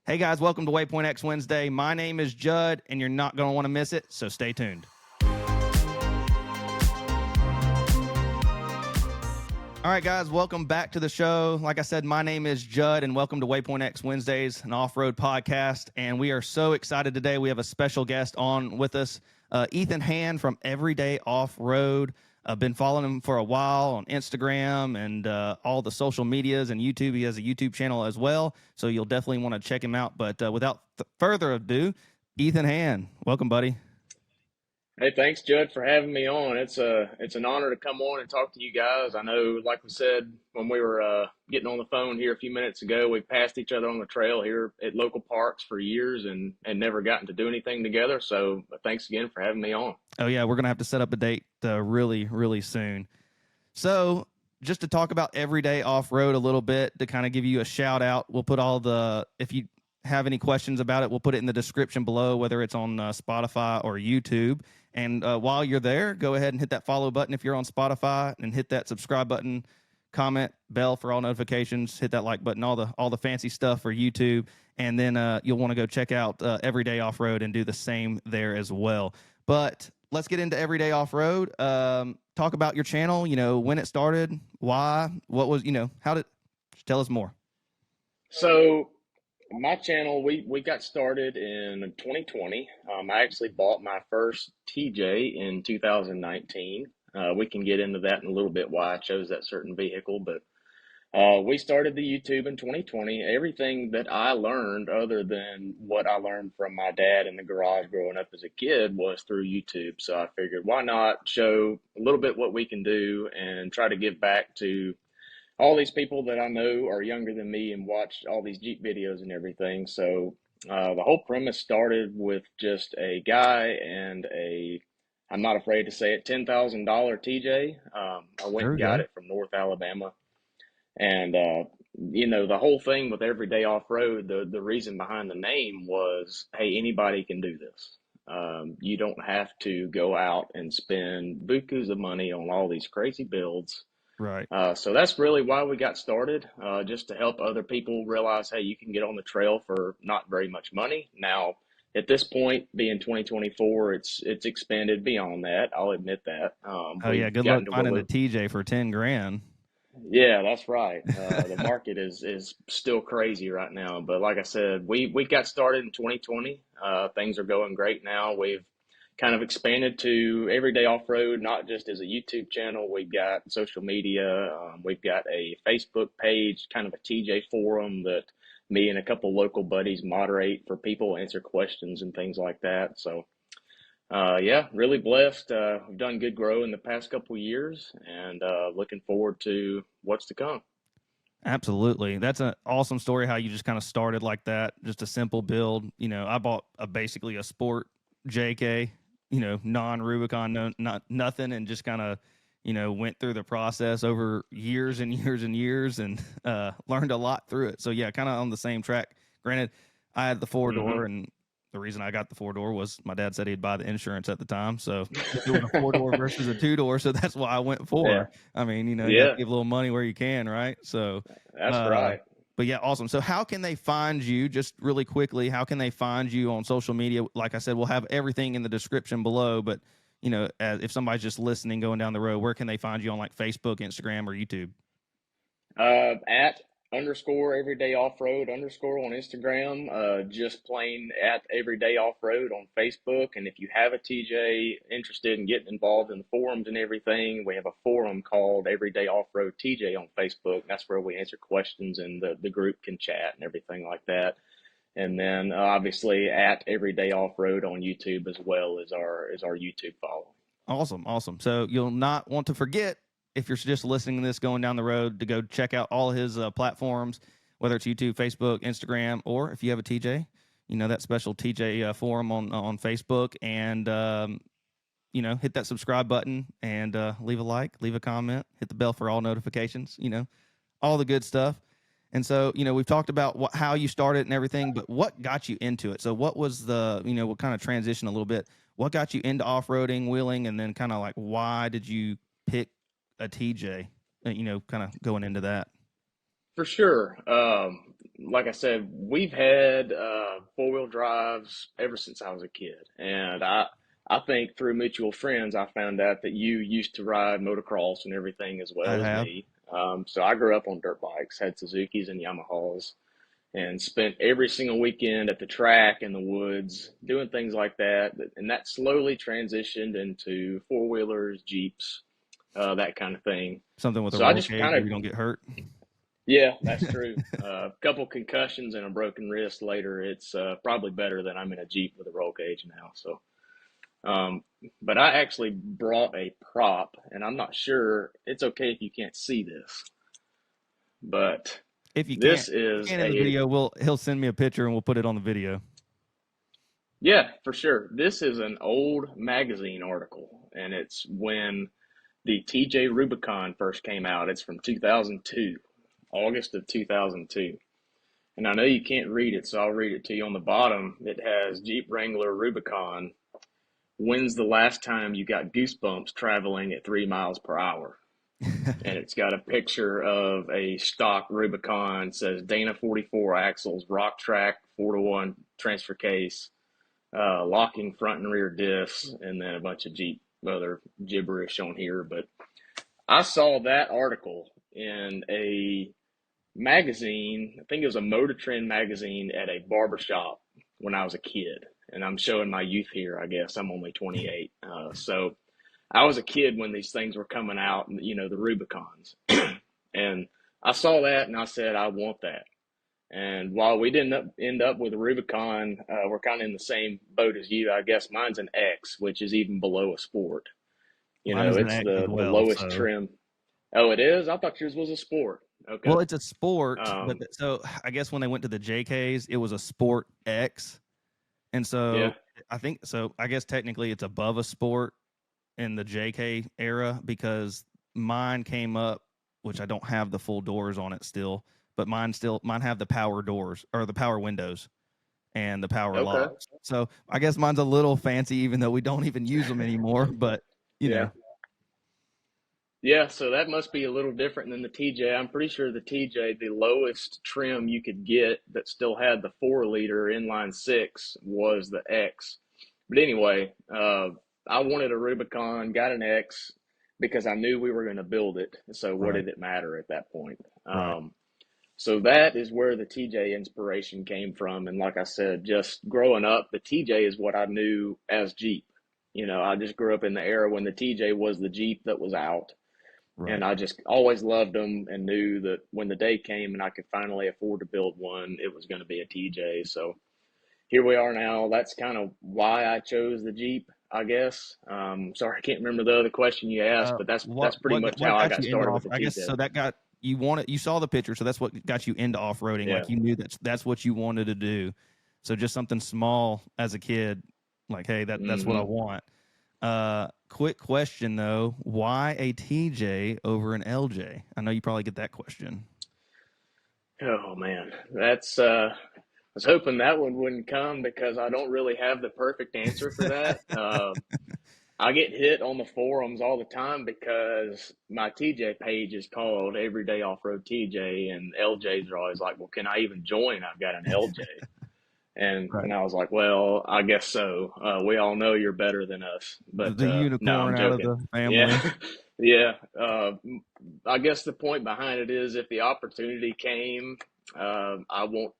Hey guys, welcome to Waypoint X Wednesday. My name is Judd, and you're not going to want to miss it, so stay tuned. All right, guys, welcome back to the show. Like I said, my name is Judd, and welcome to Waypoint X Wednesdays, an off-road podcast. And we are so excited today. We have a special guest on with us, Ethan Hand from Everyday Off-Road. I've been following him for a while on Instagram and all the social medias and YouTube. He has a YouTube channel as well, so you'll definitely want to check him out. But without further ado, Ethan Hand, welcome, buddy. Hey, thanks, Judd, for having me on. It's an honor to come on and talk to you guys. I know, like we said when we were getting on the phone here a few minutes ago, we passed each other on the trail here at local parks for years and never gotten to do anything together. So thanks again for having me on. Oh, yeah, we're going to have to set up a date really, really soon. So just to talk about Everyday Off-Road a little bit, to kind of give you a shout out, we'll put if you have any questions about it, we'll put it in the description below, whether it's on Spotify or YouTube. And while you're there, go ahead and hit that follow button if you're on Spotify, and hit that subscribe button, comment, bell for all notifications, hit that like button, all the fancy stuff for YouTube. And then you'll want to go check out Everyday Off-Road and do the same there as well. But let's get into Everyday Off-Road. Talk about your channel, when it started, why, what was, tell us more. So my channel, we got started in 2020. I actually bought my first TJ in 2019. We can get into that in a little bit, why I chose that certain vehicle, but we started the YouTube in 2020. Everything that I learned, other than what I learned from my dad in the garage growing up as a kid, was through YouTube. So I figured, why not show a little bit what we can do and try to give back to all these people that I know are younger than me and watch all these Jeep videos and everything. So the whole premise started with just a guy and I'm not afraid to say it, $10,000 TJ. I went and got it from North Alabama. And, the whole thing with Everyday Off-Road, the reason behind the name was, hey, anybody can do this. You don't have to go out and spend bukus of money on all these crazy builds. Right. So that's really why we got started, just to help other people realize, hey, you can get on the trail for not very much money. Now, at this point, being 2024, it's expanded beyond that. I'll admit that. Good luck finding a TJ for 10 grand. Yeah, that's right. The market is still crazy right now. But like I said, we got started in 2020. Things are going great now. We've kind of expanded to Everyday Off-Road, not just as a YouTube channel. We've got social media. We've got a Facebook page, kind of a TJ forum that me and a couple local buddies moderate for people, answer questions and things like that. So, really blessed. We've done good grow in the past couple years, and looking forward to what's to come. Absolutely. That's an awesome story, how you just kind of started like that, just a simple build. I bought basically a sport JK, non-Rubicon, nothing, and just kind of, went through the process over years and years and years, and learned a lot through it. So yeah, kind of on the same track. Granted, I had the 4-door, and the reason I got the 4-door was my dad said he'd buy the insurance at the time. So doing a 4-door versus a 2-door, so that's why I went for. Yeah. I mean, you give a little money where you can, right? So that's right. But yeah, awesome. So how can they find you, just really quickly, how can they find you on social media? Like I said, we'll have everything in the description below, but if somebody's just listening, going down the road, where can they find you on like Facebook, Instagram, or YouTube? At _Everyday Off-Road _ on Instagram, just plain at Everyday Off-Road on Facebook. And if you have a TJ interested in getting involved in the forums and everything, we have a forum called Everyday Off-Road TJ on Facebook. That's where we answer questions, and the group can chat and everything like that. And then obviously at Everyday Off-Road on YouTube as well as our YouTube following. Awesome. So you'll not want to forget, if you're just listening to this going down the road, to go check out all his platforms, whether it's YouTube, Facebook, Instagram, or if you have a TJ, that special TJ forum on Facebook, and hit that subscribe button, and leave a like, leave a comment, hit the bell for all notifications, all the good stuff. And so, we've talked about how you started and everything, but what got you into it? So what was we'll kind of transition a little bit. What got you into off-roading, wheeling, and then kind of like, why did you pick a TJ, kind of going into that? For sure. like I said, we've had four-wheel drives ever since I was a kid, and I think through mutual friends, I found out that you used to ride motocross and everything as I well as have me. So I grew up on dirt bikes, had Suzukis and Yamahas, and spent every single weekend at the track in the woods doing things like that. And that slowly transitioned into four-wheelers, Jeeps, that kind of thing. something with a So I roll just cage kind where of, you don't get hurt. yeah, that's true. A couple concussions and a broken wrist later, it's probably better than I'm in a Jeep with a roll cage now. So, um, but I actually brought a prop, and I'm not sure, it's okay if you can't see this, but If you can't, this is in the a, video, he'll send me a picture and we'll put it on the video. yeah, for sure. This is an old magazine article, and it's when the TJ Rubicon first came out. It's from 2002, August of 2002. And I know you can't read it, so I'll read it to you. On the bottom, it has Jeep Wrangler Rubicon. When's the last time you got goosebumps traveling at 3 miles per hour? And it's got a picture of a stock Rubicon. It says Dana 44 axles, rock track, 4-to-1 transfer case, locking front and rear diffs, and then a bunch of Jeep other gibberish on here. But I saw that article in a magazine. I think it was a Motor Trend magazine at a barbershop when I was a kid. And I'm showing my youth here, I guess. I'm only 28. So I was a kid when these things were coming out, the Rubicons. And I saw that and I said, I want that. And while we didn't end up with a Rubicon, we're kind of in the same boat as you. I guess mine's an X, which is even below a sport. Mine is an It's X as the well. lowest So, trim. Oh, it is? I thought yours was a sport. Okay. well, it's a sport, but Um, so I guess when they went to the JKs, it was a Sport X, and so yeah. I think so. I guess technically it's above a sport in the JK era because mine came up, which I don't have the full doors on it still, but mine have the power doors or the power windows and the power Okay. locks. So I guess mine's a little fancy, even though we don't even use them anymore. But you Yeah. know, Yeah, so that must be a little different than the TJ. I'm pretty sure the TJ, the lowest trim you could get that still had the 4-liter inline six was the X. But anyway, I wanted a Rubicon, got an X because I knew we were going to build it. So what right, did it matter at that point? right, So that is where the TJ inspiration came from. And like I said, just growing up, the TJ is what I knew as Jeep. I just grew up in the era when the TJ was the Jeep that was out. right. And I just always loved them and knew that when the day came and I could finally afford to build one, it was going to be a TJ. So here we are now. That's kind of why I chose the Jeep, I guess. Sorry, I can't remember the other question you asked, but that's pretty much how What I got got you into started with off? the I guess TJ. so that got you wanted you saw the picture, so that's what got you into off roading. Yeah. Like you knew that's what you wanted to do. So just something small as a kid, like hey, that's what I Hmm. want. Quick question though, why a TJ over an LJ? I know you probably get that question. Oh man, that's I was hoping that one wouldn't come because I don't really have the perfect answer for that. I get hit on the forums all the time because my TJ page is called Everyday Off-Road TJ, and LJs are always like, "Well, can I even join? I've got an LJ." And Right. I was like, "Well, I guess so. We all know you're better than us." But The no, I'm unicorn out of joking. the Yeah, family. yeah. I guess the point behind it is if the opportunity came, I won't.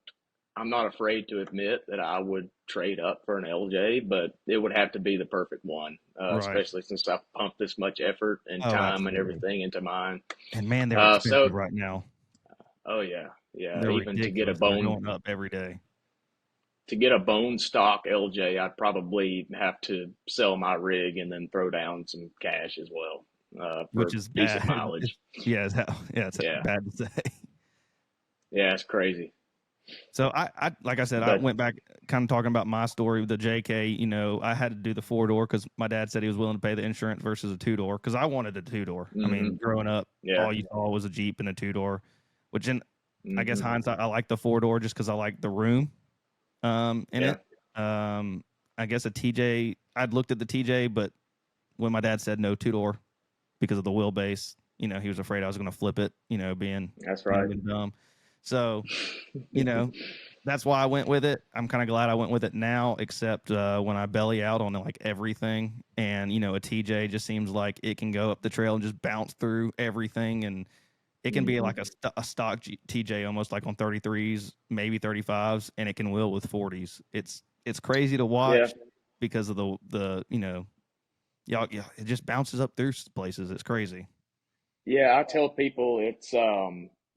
I'm not afraid to admit that I would trade up for an LJ, but it would have to be the perfect one, Right. especially since I've pumped this much effort and Oh, time and absolutely. everything into mine. And man, they're expensive So, right now. oh yeah, yeah. They're Even ridiculous. They're going up every day, to get a bone stock LJ, I'd probably have to sell my rig and then throw down some cash as well which for is decent bad. mileage. Yeah, it's Yeah, bad to say. yeah, it's crazy. So I like I said, I But went back kind of talking about my story with the JK. You know, I had to do the 4-door because my dad said he was willing to pay the insurance versus a 2-door because I wanted a 2-door. I mean, hmm growing up, yeah, all you saw was a Jeep and a 2-door, which in I guess hmm hindsight, I like the 4-door just because I like the room in yeah, it. I guess a TJ. I'd looked at the TJ, but when my dad said no 2-door because of the wheelbase, he was afraid I was going to flip it. Being that's young right. and dumb. So, you know, that's why I went with it. I'm kind of glad I went with it now, except when I belly out on like everything. And, a TJ just seems like it can go up the trail and just bounce through everything. And it can be like Hmm. a stock TJ almost like on 33s, maybe 35s, and it can wheel with 40s. It's crazy to Yeah. watch because of yeah, it just bounces up through places. It's crazy. Yeah, I tell people it's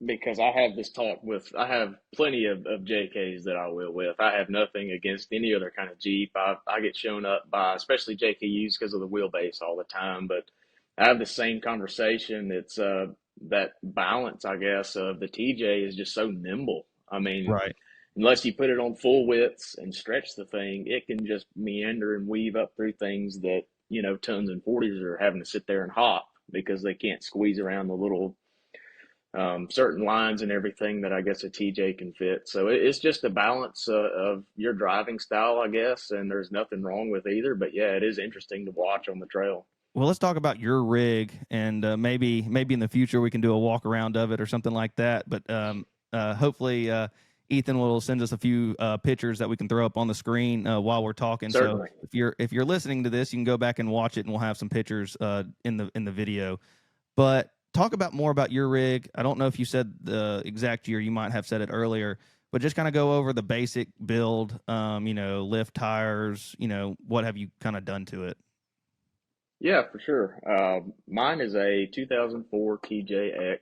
because I have this talk with I have plenty of JKs that I will with. I have nothing against any other kind of Jeep. I get shown up by especially JKUs because of the wheelbase all the time, but I have the same conversation. It's that balance, I guess, of the TJ is just so nimble. I mean, Right. unless you put it on full widths and stretch the thing, it can just meander and weave up through things that, tons and 40s are having to sit there and hop because they can't squeeze around the little certain lines and everything that I guess a TJ can fit. So it's just a balance of your driving style, I guess, and there's nothing wrong with either. But yeah, it is interesting to watch on the trail. Well, let's talk about your rig, and maybe in the future we can do a walk around of it or something like that. But hopefully, Ethan will send us a few pictures that we can throw up on the screen while we're talking. So Certainly. if you're listening to this, you can go back and watch it, and we'll have some pictures in the video. But talk about more about your rig. I don't know if you said the exact year. You might have said it earlier, but just kind of go over the basic build. Lift tires. What have you kind of done to it? Yeah, for sure. Mine is a 2004 TJX.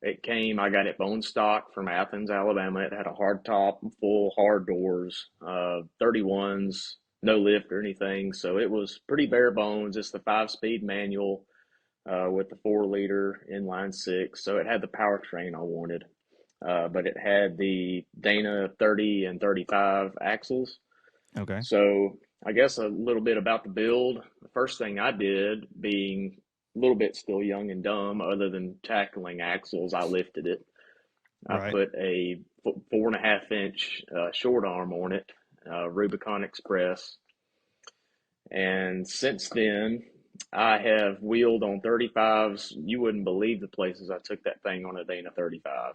I got it bone stock from Athens, Alabama. It had a hard top, full hard doors, 31s, no lift or anything. So it was pretty bare bones. It's the 5-speed manual with the 4-liter inline six. So it had the powertrain I wanted, but it had the Dana 30 and 35 axles. Okay. So I guess a little bit about the build. The first thing I did, being a little bit still young and dumb, other than tackling axles, I lifted it. I Right. put a 4.5 inch short arm on it, Rubicon Express, and since then I have wheeled on 35s. You wouldn't believe the places I took that thing on a Dana 35,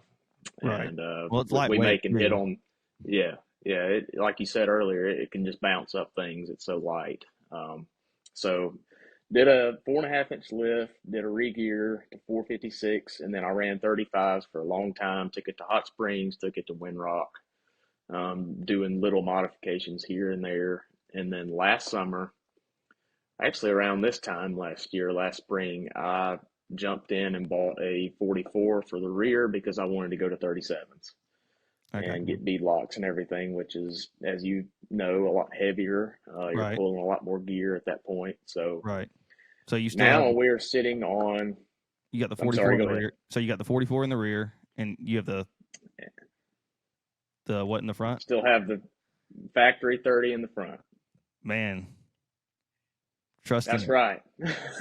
Right. and Well, it's we lightweight make and hit too. on. Yeah, yeah. Like you said earlier, it can just bounce up things. It's so light. So did a 4.5 inch lift, did a regear to 456, and then I ran 35s for a long time. Took it to Hot Springs, took it to Windrock, doing little modifications here and there. And then last summer, actually around this time last year, last spring, I jumped in and bought a 44 for the rear because I wanted to go to 37s I got and you. get bead locks and everything, which is, as you know, a lot heavier. You're Right. pulling a lot more gear at that point. So Right. So you still have now we're sitting on, you got the I'm 44 sorry, in go the ahead. rear. So you got the 44 in the rear, and you have the what in the front? Still have the factory 30 in the front. Man, trusting That's it, right.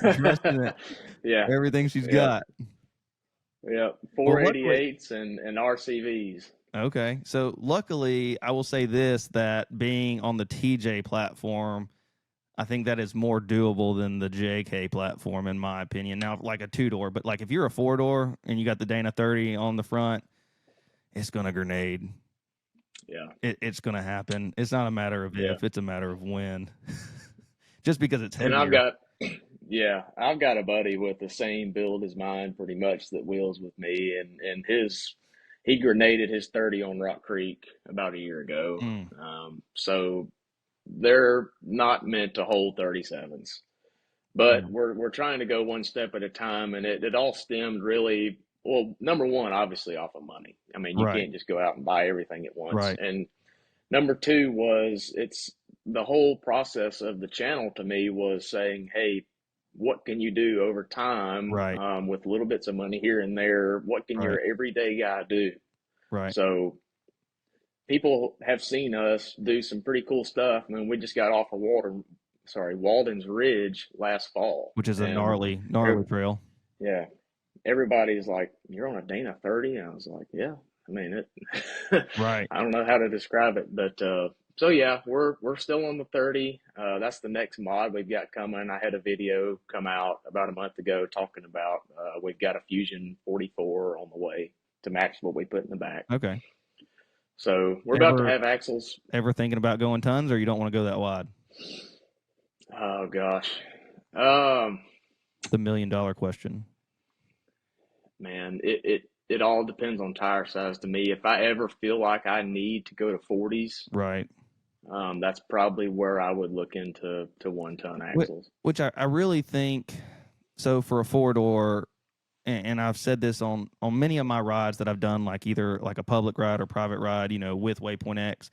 trusting it. Yeah. Everything she's Yep. got. Yep. Well, luckily, 488s and RCVs. okay. So luckily, I will say this: that being on the TJ platform, I think that is more doable than the JK platform, in my opinion. Now, like a 2-door, but like if you're a 4-door and you got the Dana 30 on the front, it's gonna grenade. Yeah. It's gonna happen. It's not a matter of Yeah. if; it's a matter of when. Just because it's And I've heavier. got, yeah, I've got a buddy with the same build as mine, pretty much, that wheels with me, and he grenaded his 30 on Rock Creek about a year ago. Mm, So they're not meant to hold 37s, but mm, we're trying to go one step at a time, and it all stemmed really, well, number one, obviously off of money. I mean, you right. can't just go out and buy everything at once, Right. and number two was it's the whole process of the channel to me was saying, hey, what can you do over time Right. with little bits of money here and there? What can Right. your everyday guy do? Right. So people have seen us do some pretty cool stuff. I mean, we just got off of Walden's Ridge last fall, Which is a and gnarly trail. yeah, everybody's like, "You're on a Dana 30?" And I was like, "Yeah." I mean, it. Right. I don't know how to describe it, but so yeah, we're still on the 30. That's the next mod we've got coming. I had a video come out about a month ago talking about we've got a Fusion 44 on the way to match what we put in the back. Okay. So we're about to Ever have axles. ever thinking about going tons, or you don't want to go that wide? Oh gosh, um, The $1 million question. man, it all depends on tire size to me. If I ever feel like I need to go to 40s, Right. that's probably where I would look into 1 ton Which, axles. which I really think so for a 4-door, and I've said this on many of my rides that I've done, like either like a public ride or private ride, with Waypoint X.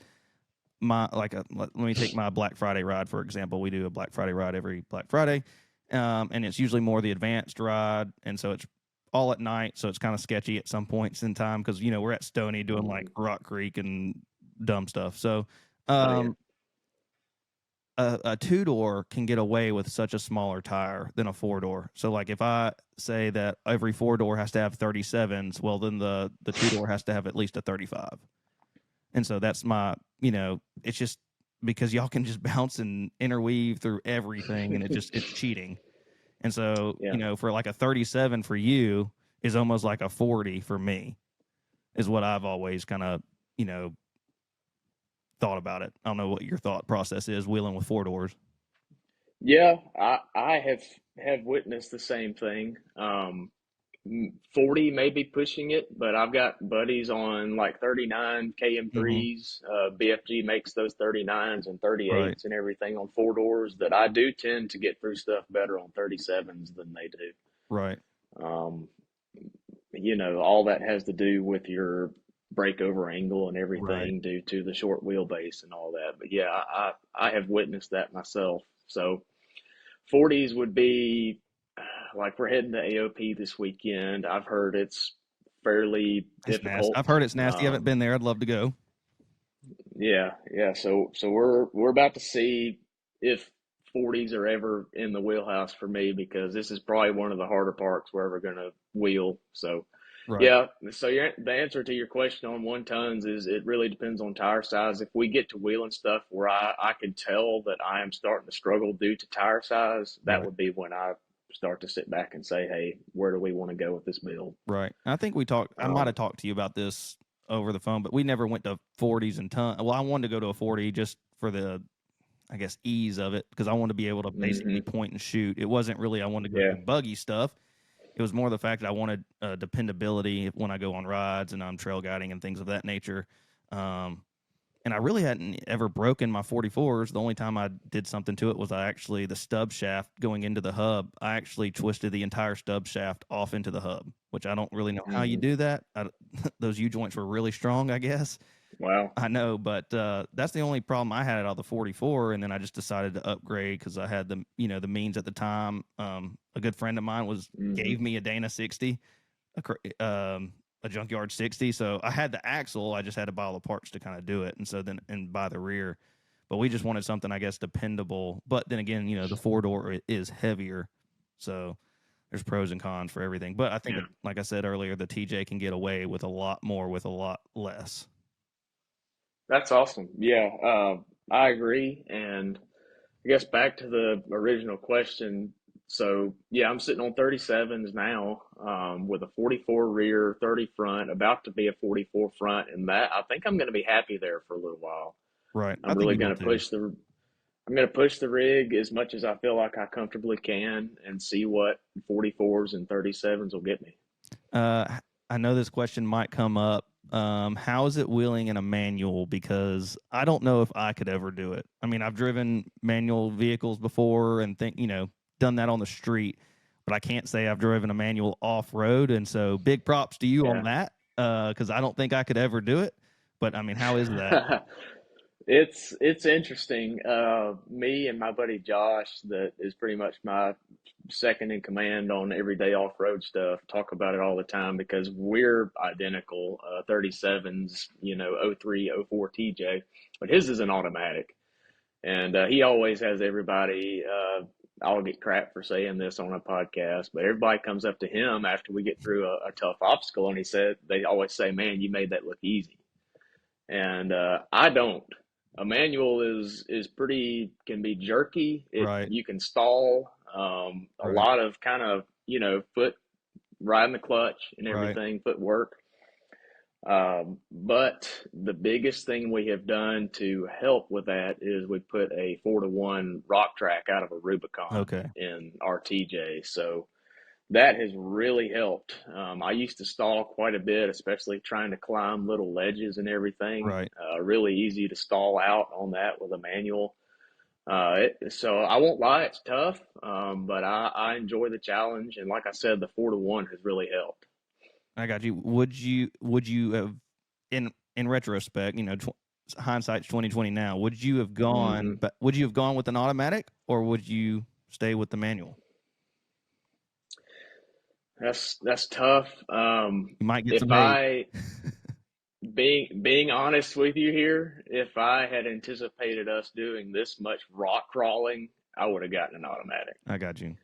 Let me take my Black Friday ride for example. We do a Black Friday ride every Black Friday, and it's usually more the advanced ride, and so it's all at night, so it's kind of sketchy at some points in time because we're at Stony doing like Rock Creek and dumb stuff. So, Oh yeah. um, a 2-door can get away with such a smaller tire than a 4-door. So like if I say that every 4-door has to have 37s, well then the 2-door has to have at least a 35. And so that's my, it's just because y'all can just bounce and interweave through everything, and it's cheating. And so, Yeah. for like a 37 for you is almost like a 40 for me, is what I've always kind of, thought about it. I don't know what your thought process is wheeling with 4 doors. Yeah, I have witnessed the same thing. 40 may be pushing it, but I've got buddies on like 39 Mm-hmm. KM3s. BFG makes those 39s and Right. 38s and everything on 4 doors that I do tend to get through stuff better on 37s than they do. Right. Um, all that has to do with your breakover angle and Right. everything due to the short wheelbase and all that. But yeah, I have witnessed that myself. So 40s would be like we're heading to AOP this weekend. I've heard it's fairly It's nasty. I've difficult. heard it's nasty. I haven't been there. I'd love to go. Yeah. So we're about to see if 40s are ever in the wheelhouse for me because this is probably one of the harder parks we're ever gonna wheel. So Right. yeah. So the answer to your question on 1 tons is it really depends on tire size. If we get to wheeling stuff where I can tell that I am starting to struggle due to tire size, that Right. would be when I start to sit back and say, hey, where do we want to go with this build? Right. I think we talked. I might have Um, talked to you about this over the phone, but we never went to 40s and ton. Well, I wanted to go to a 40 just for the, I guess, ease of it because I wanted to be able to basically hmm point and shoot. It wasn't really I wanted to go Yeah. do buggy stuff. It was more the fact that I wanted dependability when I go on rides and I'm trail guiding and things of that nature. Um, and I really hadn't ever broken my 44s. The only time I did something to it was the stub shaft going into the hub. I actually twisted the entire stub shaft off into the hub, which I don't really know how you hmm do that. Those U joints were really strong, I guess. Wow. I know, but that's the only problem I had out of the 44. And then I just decided to upgrade because I had the means at the time. A good friend of mine hmm gave me a Dana 60, a junkyard 60. So I had the axle. I just had to buy all the parts to kind of do it. And so then, and buy the rear. But we just wanted something, I guess, dependable. But then again, the 4-door is heavier. So there's pros and cons for everything. But I think, Yeah. like I said earlier, the TJ can get away with a lot more with a lot less. That's awesome. Yeah. I agree. And I guess back to the original question. So yeah, I'm sitting on 37s now, with a 44 rear, 30 front, about to be a 44 front, and that I think I'm going to be happy there for a little while. Right. I I'm think really you will going to too. I'm going to push the rig as much as I feel like I comfortably can, and see what 44s and 37s will get me. I know this question might come up. How is it wheeling in a manual? Because I don't know if I could ever do it. I mean, I've driven manual vehicles before and done that on the street, but I can't say I've driven a manual off road. And so big props to you on Yeah. that. Because I don't think I could ever do it. But I mean, how is that? It's interesting. Me and my buddy Josh, that is pretty much my second in command on everyday off road stuff, talk about it all the time because we're identical. 37s, oh 03, oh 04 TJ, but his is an automatic, and he always has everybody. I'll get crap for saying this on a podcast, but everybody comes up to him after we get through a tough obstacle, and they always say, "Man, you made that look easy." And I don't. A manual is pretty can be jerky. Right. You can stall. A Right. lot of kind of foot riding the clutch and Right. everything, footwork. But the biggest thing we have done to help with that is we put a 4-to-1 rock track out of a Rubicon Okay. in our TJ. So that has really helped. I used to stall quite a bit, especially trying to climb little ledges and everything. Right. Really easy to stall out on that with a manual. So I won't lie, it's tough, but I enjoy the challenge. And like I said, the 4-to-1 has really helped. I got you. Would you have, in retrospect, hindsight's 2020 now, would you have Hmm. gone, but would you have gone with an automatic, or would you stay with the manual? That's tough. You might get If some hate. I being honest with you here, if I had anticipated us doing this much rock crawling, I would have gotten an automatic. I got you.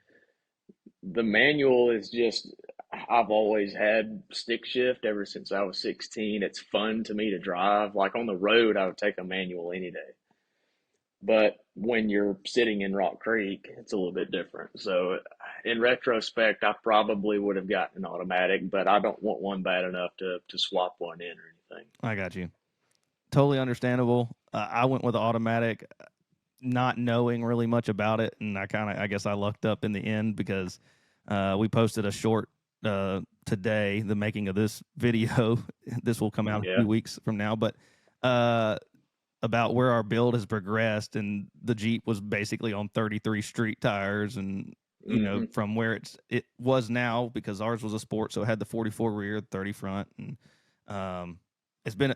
The manual is just, I've always had stick shift ever since I was 16. It's fun to me to drive. Like on the road, I would take a manual any day. But when you're sitting in Rock Creek, it's a little bit different. So, in retrospect, I probably would have gotten an automatic, but I don't want one bad enough to swap one in or anything. I got you. Totally understandable. I went with the automatic, not knowing really much about it, and I guess I lucked up in the end because we posted a short today, the making of this video. This will come out a Yeah. few weeks from now, but uh, about where our build has progressed, and the Jeep was basically on 33 street tires, and Hmm. from where it was now, because ours was a sport, so it had the 44 rear, 30 front, and um, it's been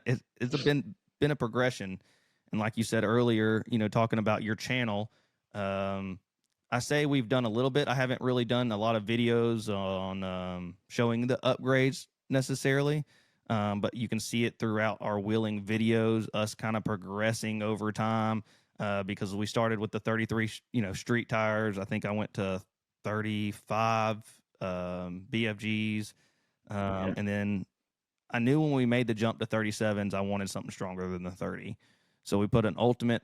a progression. And like you said earlier, talking about your channel, um, I say we've done a little bit. I haven't really done a lot of videos on showing the upgrades necessarily, but you can see it throughout our wheeling videos, us kind of progressing over time. Because we started with the 33, street tires. I think I went to 35 BFGs, Yeah. and then I knew when we made the jump to 37s, I wanted something stronger than the 30. So we put an ultimate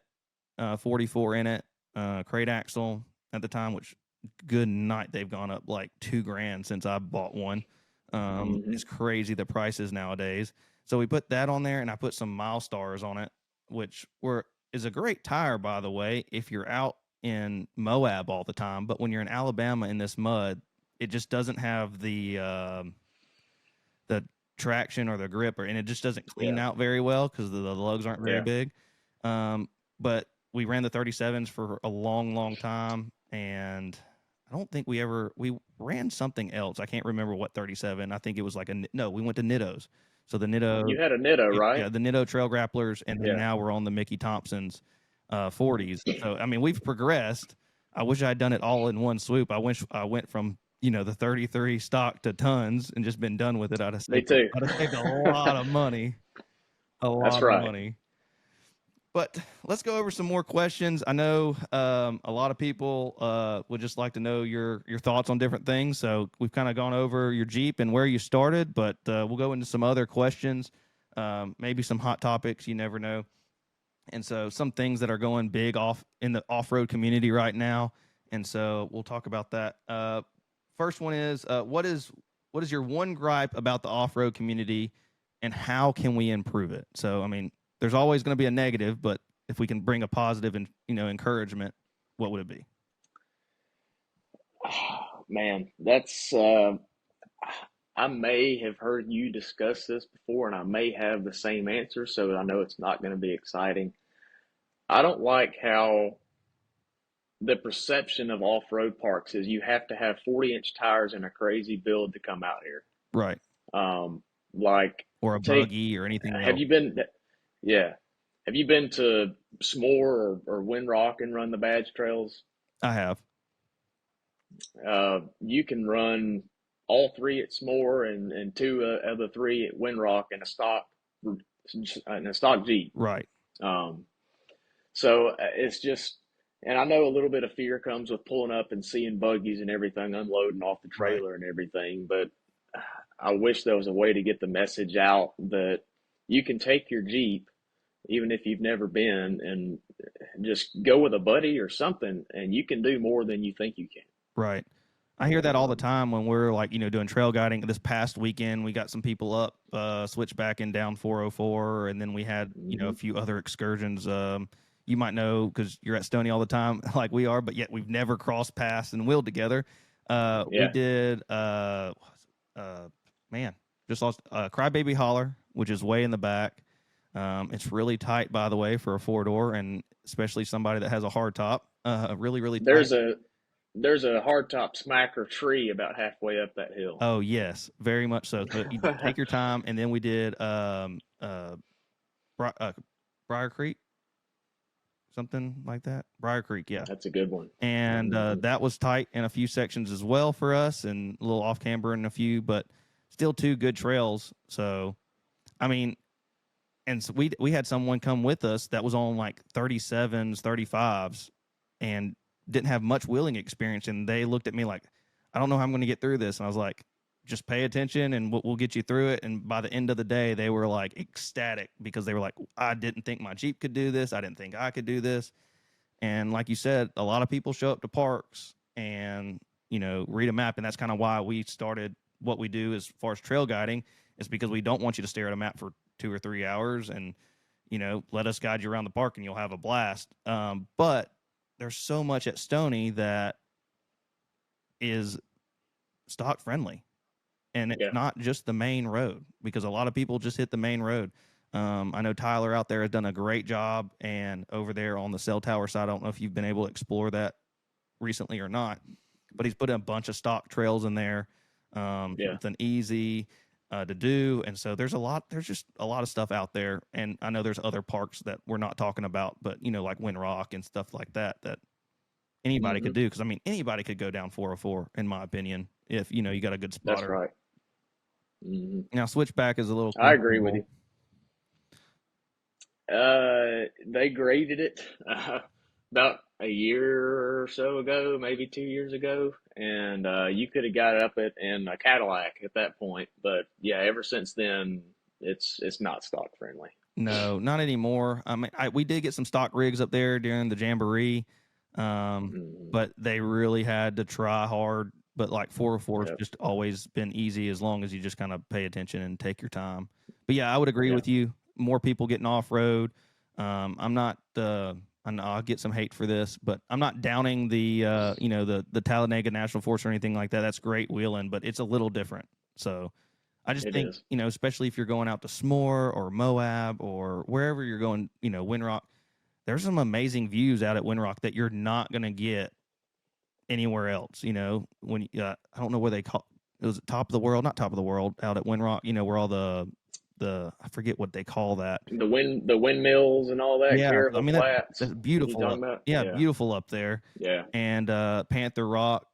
44 in it, crate axle at the time, which good night, they've gone up like $2,000 since I bought one. Hmm. It's crazy the prices nowadays. So we put that on there, and I put some Milestars on it, which is a great tire, by the way, if you're out in Moab all the time. But when you're in Alabama in this mud, it just doesn't have the traction or the grip, and it just doesn't clean Yeah. out very well because the lugs aren't very Yeah. big. But we ran the 37s for a long, long time, and I don't think we ran something else. I can't remember what 37. I think it was like no, we went to Nittos. So the Nitto, You had a Nitto, yeah, right? the Nitto Trail Grapplers, and then Yeah. now we're on the Mickey Thompson's 40s. So I mean, we've progressed. I wish I had done it all in one swoop. I wish I went from the 33 stock to tons and just been done with it. Me too. I'd have saved a lot of money, a That's lot of right. money. But let's go over some more questions. I know a lot of people would just like to know your thoughts on different things. So we've kind of gone over your Jeep and where you started, but we'll go into some other questions, maybe some hot topics. You never know. And so some things that are going big off in the off-road community right now. And so we'll talk about that. First one is what is your one gripe about the off-road community, and how can we improve it? So I mean, there's always going to be a negative, but if we can bring a positive and encouragement, what would it be? Man, that's I may have heard you discuss this before, and I may have the same answer, so I know it's not going to be exciting. I don't like how the perception of off-road parks is you have to have 40-inch tires and a crazy build to come out here. Right. Like, Or a take, buggy or anything have else. you been, yeah, have you been to S'more or Windrock and run the badge trails? I have. You can run all three at S'more and two of the three at Windrock in a stock Jeep. Right. Um, so it's just, and I know a little bit of fear comes with pulling up and seeing buggies and everything unloading off the Right. trailer and everything, but I wish there was a way to get the message out that you can take your Jeep, even if you've never been, and just go with a buddy or something, and you can do more than you think you can. Right. I hear that all the Um, time when we're like, doing trail guiding. This past weekend, we got some people up, switchback and down 404, and then we had, a mhm. few other excursions. You might know because you're at Stony all the time, like we are, but yet we've never crossed paths and wheeled together. We Yeah, did, uh, man, just lost Crybaby Holler, which is way in the back. It's really tight, by the way, for a 4 door, and especially somebody that has a hard top. Really, really tight. there's a there's a hardtop smacker tree about halfway up that hill. Oh yes, very much so. So you take your time, and then we did Bri- uh Briar Creek, something like that. Briar Creek, yeah. That's a good one. And Hmm. that was tight in a few sections as well for us, and a little off camber in a few, but still two good trails. So I mean, and so we had someone come with us that was on like 37s, 35s, and didn't have much wheeling experience, and they looked at me like, I don't know how I'm going to get through this, and I was like, just pay attention and we'll get you through it. And by the end of the day, they were like ecstatic because they were like, I didn't think my Jeep could do this, I didn't think I could do this. And like you said, a lot of people show up to parks and read a map, and that's kind of why we started what we do as far as trail guiding, is because we don't want you to stare at a map for 2 or 3 hours, and let us guide you around the park and you'll have a blast. But there's so much at Stony that is stock friendly, and it's Yeah, not just the main road, because a lot of people just hit the main road. I know Tyler out there has done a great job, and over there on the cell tower side, I don't know if you've been able to explore that recently or not, but he's put in a bunch of stock trails in there, yeah, something easy to do. And so there's just a lot of stuff out there. And I know there's other parks that we're not talking about, but like Wind Rock and stuff like that, that anybody hmm, could do. Because I mean, anybody could go down 404, in my opinion, if you got a good that's spotter. right. Hmm. Now switchback is a little I agree with questionable. you. They graded it about a year or so ago, maybe 2 years ago, and you could have got it up it in a Cadillac at that point. But yeah, ever since then, it's not stock friendly. No, not anymore. I mean, we did get some stock rigs up there during the jamboree, Hmm. but they really had to try hard. But like 404 has Yep. just always been easy as long as you just kind of pay attention and take your time. But yeah, I would agree Yeah. with you. More people getting off road. I'm not. I know I'll get some hate for this, but I'm not downing the Talladega National Forest or anything like that. That's great wheeling, but it's a little different. So I just It think, is. especially if you're going out to S'more or Moab or wherever you're going, Windrock, there's some amazing views out at Windrock that you're not going to get anywhere else. When I don't know where they call it, was top of the world, not top of the world, out at Windrock, where all the I forget what they call that. The windmills and all that, Yeah, I Garrettville mean that's Flats. You beautiful up. talking about? Yeah, Yeah. beautiful up there. Yeah. And Panther Rock,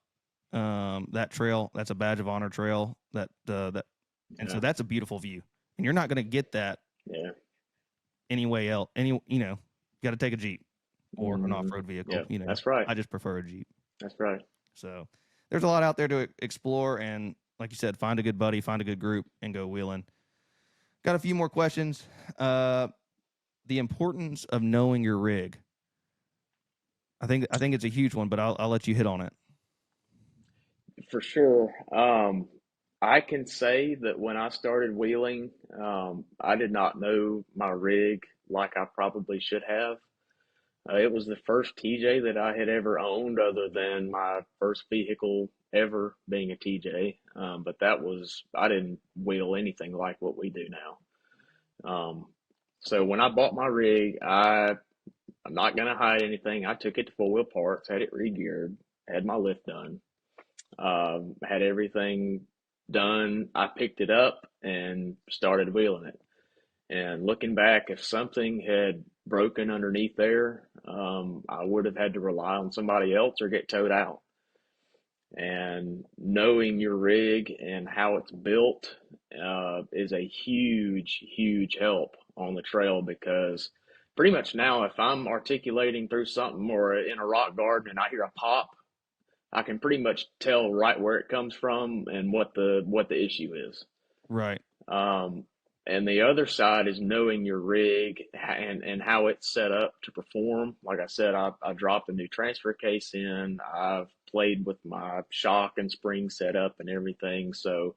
that trail, that's a badge of honor trail. That and so Yeah. that's a beautiful view, and you're not going to get that Yeah. anyway else. Got to take a Jeep or an Hmm. off-road vehicle. Yeah. That's right. I just prefer a Jeep. That's right. So there's a lot out there to explore, and like you said, find a good buddy, find a good group, and go wheeling. Got a few more questions. Uh, the importance of knowing your rig. I think it's a huge one, but I'll let you hit on it. For sure. I can say that when I started wheeling, I did not know my rig like I probably should have. It was the first TJ that I had ever owned, other than my first vehicle ever being a TJ. But I didn't wheel anything like what we do now. So when I bought my rig, I'm not gonna hide anything. I took it to Four Wheel Parts, had it re-geared, had my lift done, had everything done. I picked it up and started wheeling it. And looking back, if something had broken underneath there, I would have had to rely on somebody else or get towed out. And knowing your rig and how it's built is a huge, huge help on the trail, because pretty much now, if I'm articulating through something or in a rock garden and I hear a pop, I can pretty much tell right where it comes from and what the issue is. Right. Um, and the other side is knowing your rig and how it's set up to perform. Like I said, I dropped a new transfer case in. I've played with my shock and spring setup and everything. So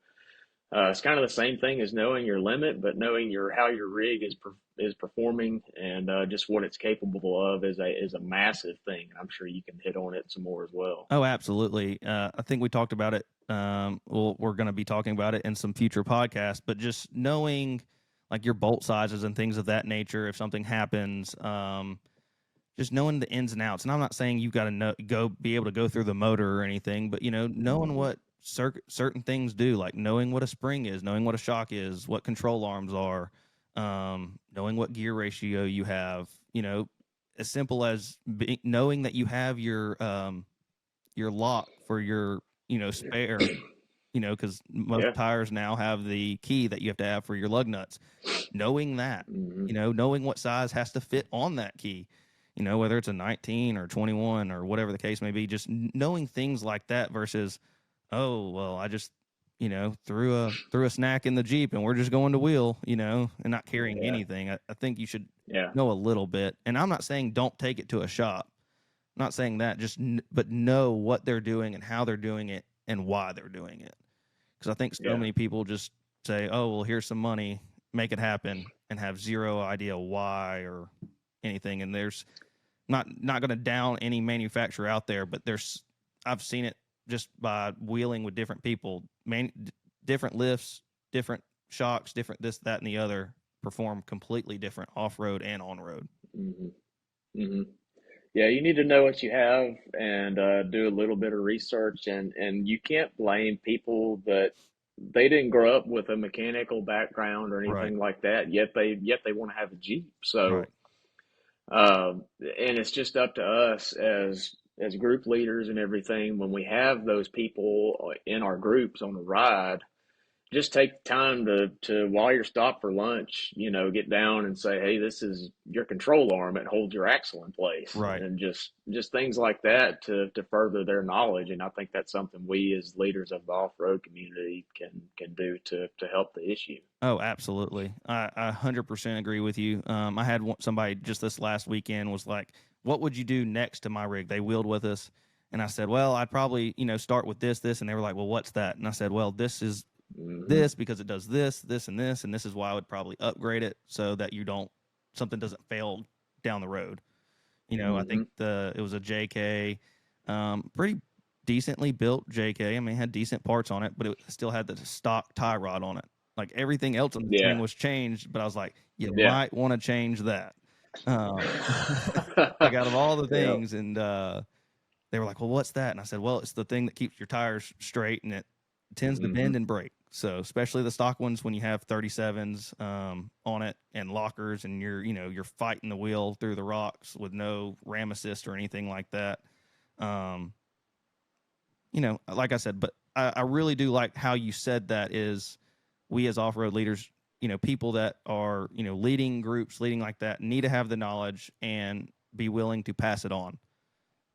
it's kind of the same thing as knowing your limit, but knowing your how your rig is performing and just what it's capable of is a massive thing. I'm sure you can hit on it some more as well. Oh, absolutely. I think we talked about it. We're going to be talking about it in some future podcasts, but just knowing like your bolt sizes and things of that nature, if something happens, just knowing the ins and outs. And I'm not saying you've got to be able to go through the motor or anything, but knowing Mm-hmm. what certain things do, like knowing what a spring is, knowing what a shock is, what control arms are, knowing what gear ratio you have. As simple as knowing that you have your lock for your spare, because most Yeah. tires now have the key that you have to have for your lug nuts. Knowing that, Mm-hmm. knowing what size has to fit on that key, whether it's a 19 or 21 or whatever the case may be, just knowing things like that versus, oh, well, I just, threw a snack in the Jeep and we're just going to wheel, and not carrying Yeah. anything. I think you should Yeah. know a little bit. And I'm not saying don't take it to a shop. I'm not saying that, but know what they're doing and how they're doing it and why they're doing it. Because I think so Yeah. many people just say, oh, well, here's some money, make it happen, and have zero idea why or anything. And there's not going to down any manufacturer out there, but I've seen it just by wheeling with different people, different lifts, different shocks, different this, that, and the other perform completely different off road and on road. Mm-hmm. Mm-hmm. Yeah, you need to know what you have and do a little bit of research, and you can't blame people that they didn't grow up with a mechanical background or Right. anything like that, yet they want to have a Jeep. So, Right. and it's just up to us as group leaders and everything when we have those people in our groups on the ride, just take time to while you're stopped for lunch, get down and say, hey, this is your control arm. It holds your axle in place, Right. and just things like that to further their knowledge. And I think that's something we as leaders of the off-road community can do to help the issue. Oh, absolutely. I 100% agree with you. I had somebody just this last weekend was like, what would you do next to my rig? They wheeled with us. And I said, well, I'd probably, start with this, this. And they were like, well, what's that? And I said, well, this is Hmm. this because it does this, this, and this. And this is why I would probably upgrade it so that something doesn't fail down the road. I think Hmm. it was a JK, pretty decently built JK. I mean, it had decent parts on it, but it still had the stock tie rod on it. Like everything else on the thing Yeah. was changed, but I was like, you Yeah. might want to change that. Um, like out of all the Yeah. things, and they were like, well, what's that? And I said, well, it's the thing that keeps your tires straight and it tends to Hmm. bend and break. So especially the stock ones, when you have 37s on it and lockers, and you're fighting the wheel through the rocks with no ram assist or anything like that. Um, like I said, but I really do like how you said that is we as off-road leaders, people that are, leading groups, leading like that, need to have the knowledge and be willing to pass it on.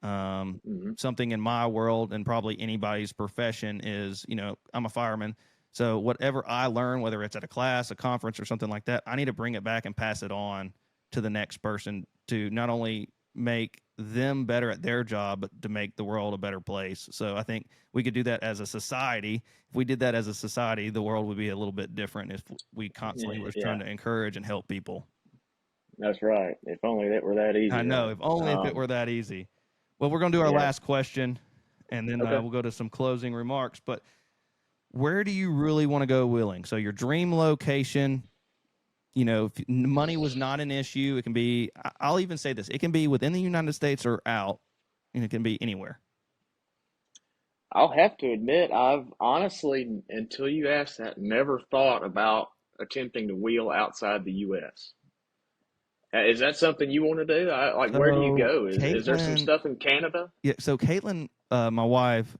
Hmm. Something in my world and probably anybody's profession is, I'm a fireman. So whatever I learn, whether it's at a class, a conference, or something like that, I need to bring it back and pass it on to the next person to not only make them better at their job, but to make the world a better place. So I think we could do that as a society. If we did that as a society, the world would be a little bit different if we constantly was trying Yeah. to encourage and help people. That's right. If only that were that I easy, know, right? if only if it were that easy. Well, we're going to do our Yeah. last question, and then Okay. we'll go to some closing remarks. But where do you really want to go wheeling? So your dream location, if money was not an issue, it can be, I'll even say this, it can be within the United States or out, and it can be anywhere. I'll have to admit, I've honestly, until you asked that, never thought about attempting to wheel outside the U.S. Is that something you want to do? Like, where do you So go? Is there some Caitlin, stuff in Canada? yeah, so Caitlin, my wife,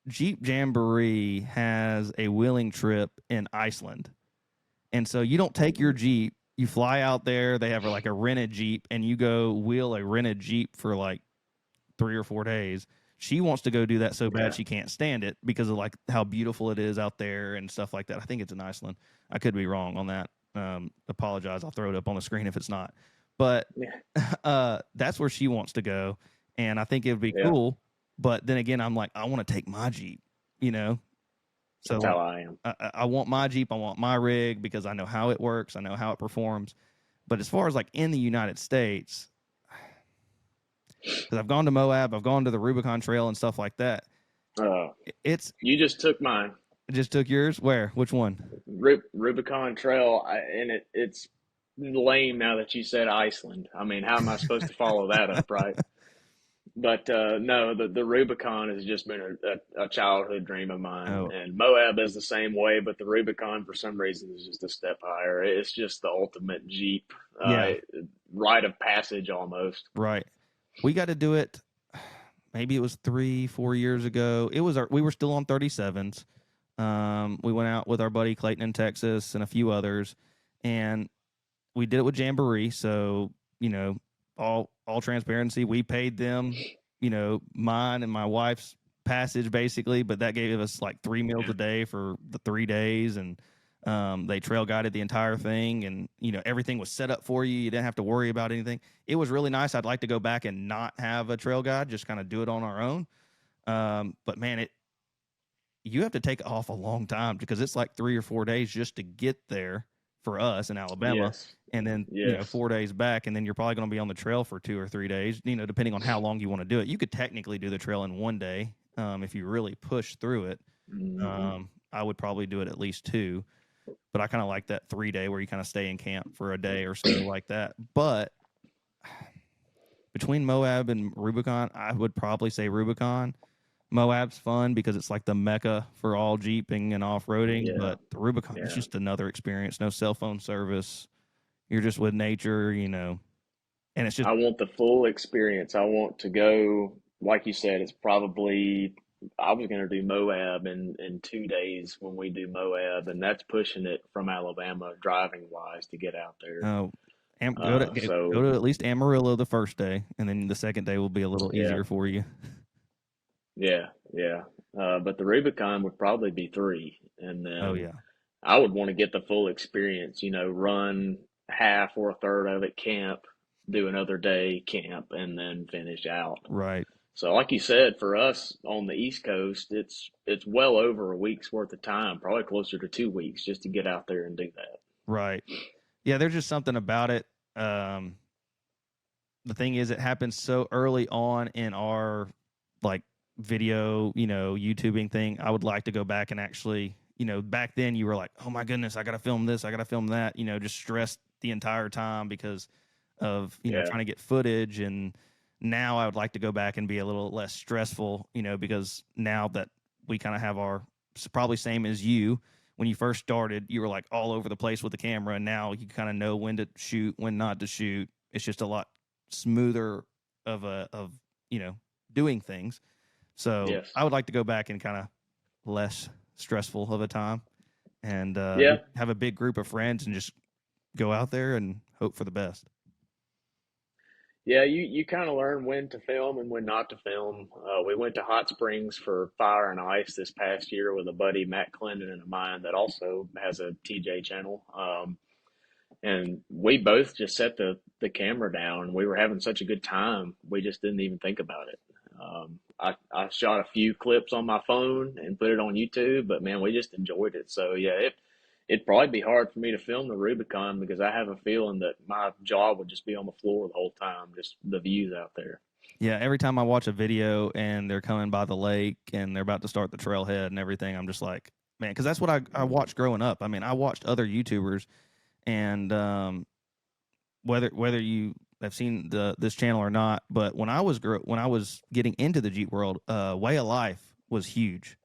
Jeep Jamboree has a wheeling trip in Iceland. And so you don't take your Hmm. Jeep, you fly out there, they have like a rented Jeep, and you go wheel a rented Jeep for like 3 or 4 days. she wants to go do that so bad Yeah. she can't stand it because of like how beautiful it is out there and stuff like that. I think it's in Iceland. I could be wrong on that. Apologize. I'll throw it up on the screen if it's not. But Yeah. that's where she wants to go, and I think it would be Yeah. cool. But then again, I'm like, I want to take my Jeep, you know. So That's like, how I am. I want my Jeep. I want my rig because I know how it works. I know how it performs. But as far as like in the United States, because I've gone to Moab, I've gone to the Rubicon Trail and stuff like that. Uh, It's you just took mine. it just took yours. Where? Which one? Rubicon Trail, and it's lame now that you said Iceland. I mean, how am I supposed to follow that up, right? But no, the Rubicon has just been a childhood dream of mine, Oh, and Moab is the same way. But the Rubicon, for some reason, is just a step higher. It's just the ultimate Jeep yeah, rite of passage almost. right. We got to do it. Maybe it was 3-4 years ago. It was we were still on 37s. We went out with our buddy Clayton in Texas and a few others, and we did it with Jamboree. So all transparency, we paid them, mine and my wife's passage basically, but that gave us like 3 meals a day for the 3 days, and they trail guided the entire thing, and everything was set up for you. You didn't have to worry about anything. It was really nice. I'd like to go back and not have a trail guide, just kind of do it on our own. But man, you have to take off a long time because it's like 3 or 4 days just to get there for us in Alabama. Yes, And then, yes. 4 days back, and then you're probably going to be on the trail for 2 or 3 days, depending on how long you want to do it. You could technically do the trail in one day if you really push through it. Hmm. I would probably do it at least 2, but I kind of like that 3-day where you kind of stay in camp for a day or so like that. But between Moab and Rubicon, I would probably say Rubicon. Moab's fun because it's like the mecca for all jeeping and off-roading, Yeah, but the Rubicon is yeah. just another experience. No cell phone service. You're just with nature, and it's just I want the full experience. I want to go, like you said, it's probably, I was going to do Moab in 2 days when we do Moab, and that's pushing it from Alabama driving wise to get out there. uh, go So, to at least Amarillo the first day, and then the second day will be a little yeah, easier for you. yeah, yeah. But the Rubicon would probably be 3. And Oh then yeah, I would want to get the full experience, run half or a third of it camp, do another day camp, and then finish out. right, So, like you said, for us on the East Coast, it's well over a week's worth of time, probably closer to 2 weeks, just to get out there and do that. right. Yeah, there's just something about it. Um, the thing is, it happens so early on in our like video, YouTubing thing. I would like to go back and actually, back then you were like, oh my goodness, I got to film this, I got to film that, just stressed the entire time because of, Yeah, trying to get footage. And now I would like to go back and be a little less stressful, because now that we kind of have probably same as you. When you first started, you were like all over the place with the camera, and now you kind of know when to shoot, when not to shoot. It's just a lot smoother of doing things. So yes. I would like to go back and kind of less stressful of a time, and Yeah, have a big group of friends and just go out there and hope for the best. yeah, you kind of learn when to film and when not to film. We went to Hot Springs for Fire and Ice this past year with a buddy, Matt Clendon, and a mine that also has a TJ channel. And we both just set the camera down. We were having such a good time. We just didn't even think about it. I shot a few clips on my phone and put it on YouTube, but man, we just enjoyed it. So yeah, it'd probably be hard for me to film the Rubicon because I have a feeling that my jaw would just be on the floor the whole time, just the views out there. Yeah, every time I watch a video and they're coming by the lake and they're about to start the trailhead and everything, I'm just like, man, because that's what I watched growing up. I mean, I watched other YouTubers, and whether you have seen this channel or not, but when I was getting into the Jeep world, Way of Life was huge.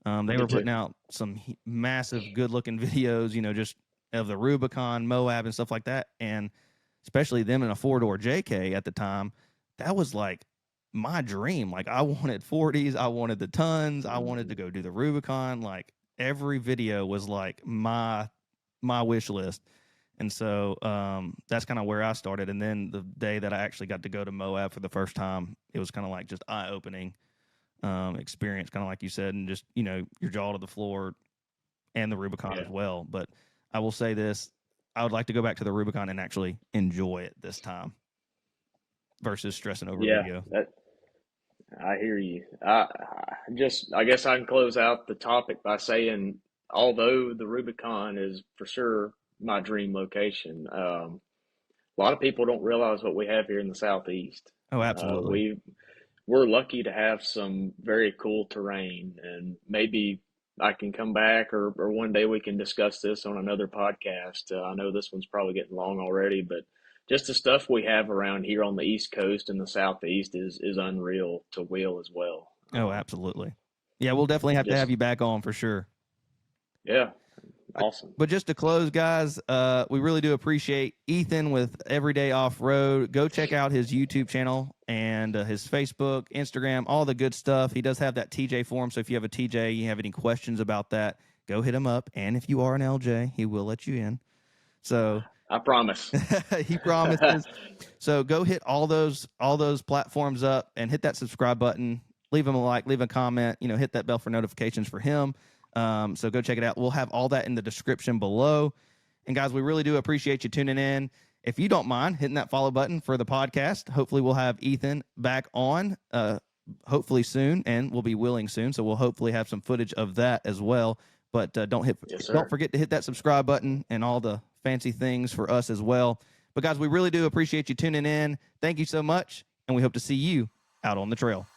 They Me were too. putting out some massive, good-looking videos, just of the Rubicon, Moab, and stuff like that, and especially them in a 4-door JK at the time. That was like my dream. Like I wanted 40s, I wanted the tons, I wanted to Mhm. go do the Rubicon. Like every video was like my wish list. And so that's kind of where I started. And then the day that I actually got to go to Moab for the first time, it was kind of like just eye opening. experience, kind of like you said, and just, your jaw to the floor and the Rubicon Yeah. as well. But I will say this, I would like to go back to the Rubicon and actually enjoy it this time versus stressing over Yeah, video. I hear you. I guess I can close out the topic by saying, although the Rubicon is for sure my dream location, a lot of people don't realize what we have here in the Southeast. Oh, Uh, absolutely. we we're lucky to have some very cool terrain, and maybe I can come back, or one day we can discuss this on another podcast. I know this one's probably getting long already, but just the stuff we have around here on the East Coast and the Southeast is unreal to wheel as well. Oh, absolutely. Yeah, we'll definitely have to have Just you back on for sure. yeah, But, awesome. but just to close, guys, we really do appreciate Ethan with Everyday Off Road. Go check out his YouTube channel and his Facebook, Instagram, all the good stuff. He does have that TJ forum, so if you have a TJ, you have any questions about that, go hit him up. And if you are an LJ, he will let you in. So I promise. he promises. So go hit all those platforms up and hit that subscribe button. Leave him a like, leave a comment. Hit that bell for notifications for him. So go check it out. We'll have all that in the description below. And guys, we really do appreciate you tuning in. If you don't mind hitting that follow button for the podcast, hopefully we'll have Ethan back on, hopefully soon, and we'll be willing soon. So we'll hopefully have some footage of that as well. But Yes, sir. don't forget to hit that subscribe button and all the fancy things for us as well. But guys, we really do appreciate you tuning in. Thank you so much, and we hope to see you out on the trail.